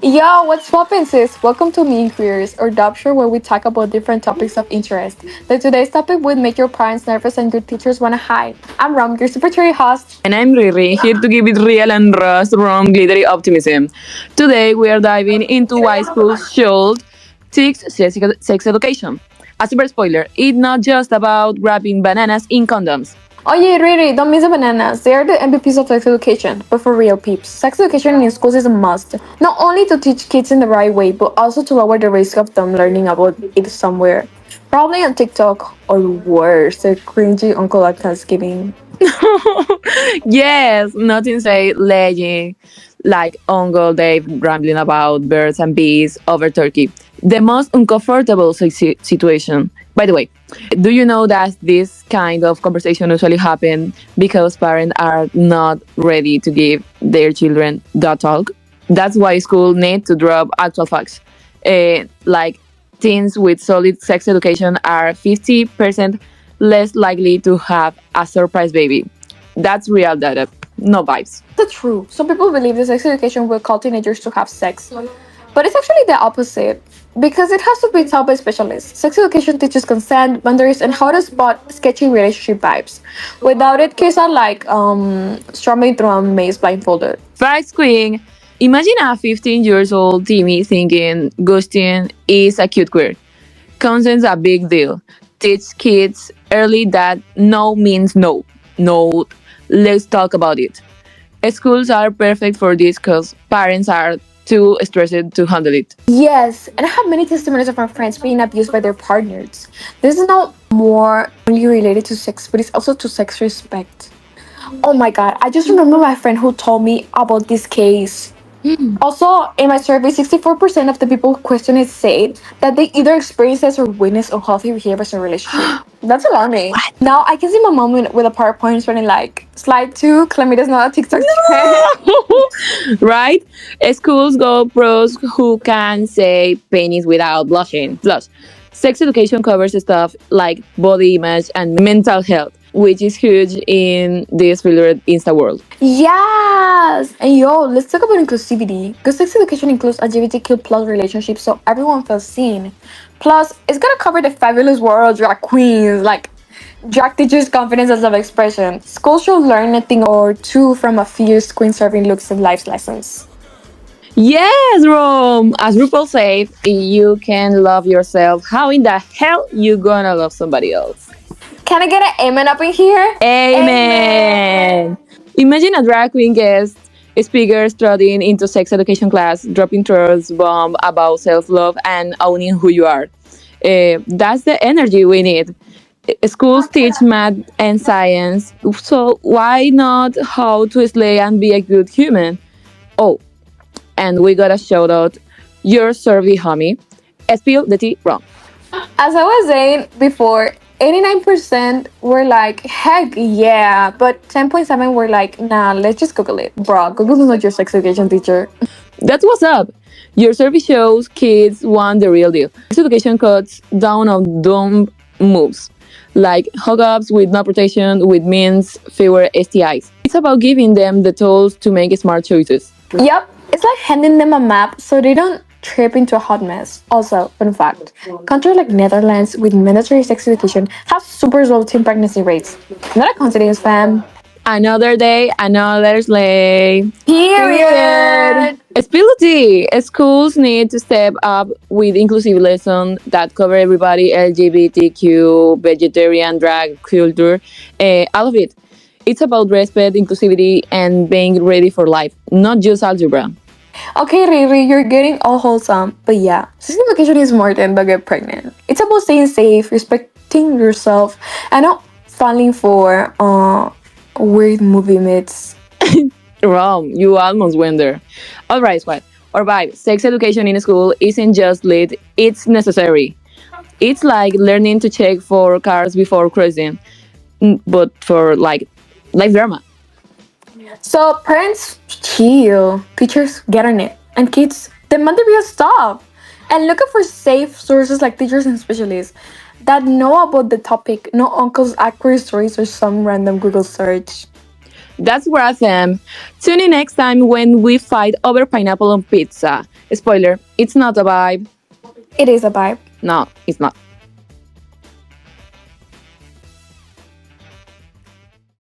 Yo, what's poppin', sis? Welcome to Me Queers, or Dub Show, where we talk about different topics of interest. Today's topic would make your parents nervous and your teachers wanna hide. I'm Rom, your super cherry host. And I'm Riri, here to give it real and rust from glittery optimism. Today we are diving into why schools should teach sex education. A super spoiler, it's not just about wrapping bananas in condoms. Oh yeah, Riri, don't miss the bananas. They are the MVPs of sex education. But for real, peeps, sex education in schools is a must. Not only to teach kids in the right way, but also to lower the risk of them learning about it somewhere. Probably on TikTok, or worse, a cringy uncle at Thanksgiving. Yes, nothing say legend like Uncle Dave rambling about birds and bees over turkey. The most uncomfortable situation. By the way, do you know that this kind of conversation usually happen because parents are not ready to give their children that talk? That's why school need to drop actual facts. Like teens with solid sex education are 50% less likely to have a surprise baby. That's real data, no vibes. That's true. Some people believe that sex education will call teenagers to have sex. But it's actually the opposite. Because it has to be taught by specialists. Sex education teaches consent, boundaries, and how to spot sketchy relationship vibes. Without it, kids are like strumming through a maze blindfolded. Facts queen. Imagine a 15 years old Timmy thinking ghosting is a cute queer. Consent's a big deal. Teach kids early that no means no. No, let's talk about it. Schools are perfect for this because parents are too stressed to handle it. Yes, and I have many testimonies of my friends being abused by their partners. This is not more only related to sex, but it's also to sex respect. Oh my god, I just remember my friend who told me about this case. Also, in my survey, 64% of the people who questioned it said that they either experienced this or witnessed unhealthy behavior in a relationship. That's alarming. Now I can see my mom with a PowerPoint running like slide two, chlamydia's not a TikTok trend. Right? Schools go pros who can say penis without blushing. Plus, sex education covers stuff like body image and mental health, which is huge in this filtered Insta world. Yes! And yo, let's talk about inclusivity. Because sex education includes LGBTQ plus relationships so everyone feels seen. Plus, it's gonna cover the fabulous world of drag queens, like drag teachers' confidence and self-expression. Schools should learn a thing or two from a fierce queen serving looks and life lessons. Yes, Rome! As RuPaul said, if you can love yourself, how in the hell you gonna love somebody else? Can I get an amen up in here? Amen. Imagine a drag queen guest speaker strutting into sex education class, dropping truths bomb about self-love and owning who you are. That's the energy we need. Schools teach math and science, so why not how to slay and be a good human? Oh, and we got a shout out your survey homie. Spill the tea wrong. As I was saying before, 89% were like, heck yeah, but 10.7 were like, nah, let's just Google it. Bro, Google is not your sex education teacher. That's what's up. Your survey shows kids want the real deal. Sex education cuts down on dumb moves, like hookups with no protection, which means fewer STIs. It's about giving them the tools to make smart choices. Yep, it's like handing them a map so they don't trip into a hot mess. Also, fun fact, countries like Netherlands with mandatory sex education have super low teen pregnancy rates. Not a coincidence, fam. Another day, another sleigh. Period. Spility! Schools need to step up with inclusive lessons that cover everybody LGBTQ, vegetarian, drag, culture, all of it. It's about respect, inclusivity, and being ready for life, not just algebra. Okay, Riri, you're getting all wholesome, but yeah, sex education is more than to get pregnant. It's about staying safe, respecting yourself, and not falling for weird movie myths. Wrong, you almost went there. All right, squad. Or vibe, sex education in school isn't just lit, it's necessary. It's like learning to check for cars before crossing, but for like life drama. So parents chill, teachers get on it, and kids demand the real stuff. And looking for safe sources like teachers and specialists that know about the topic, not uncle's awkward stories or some random Google search. That's where I am. Tune in next time when we fight over pineapple on pizza. Spoiler, it's not a vibe. It is a vibe. No, it's not.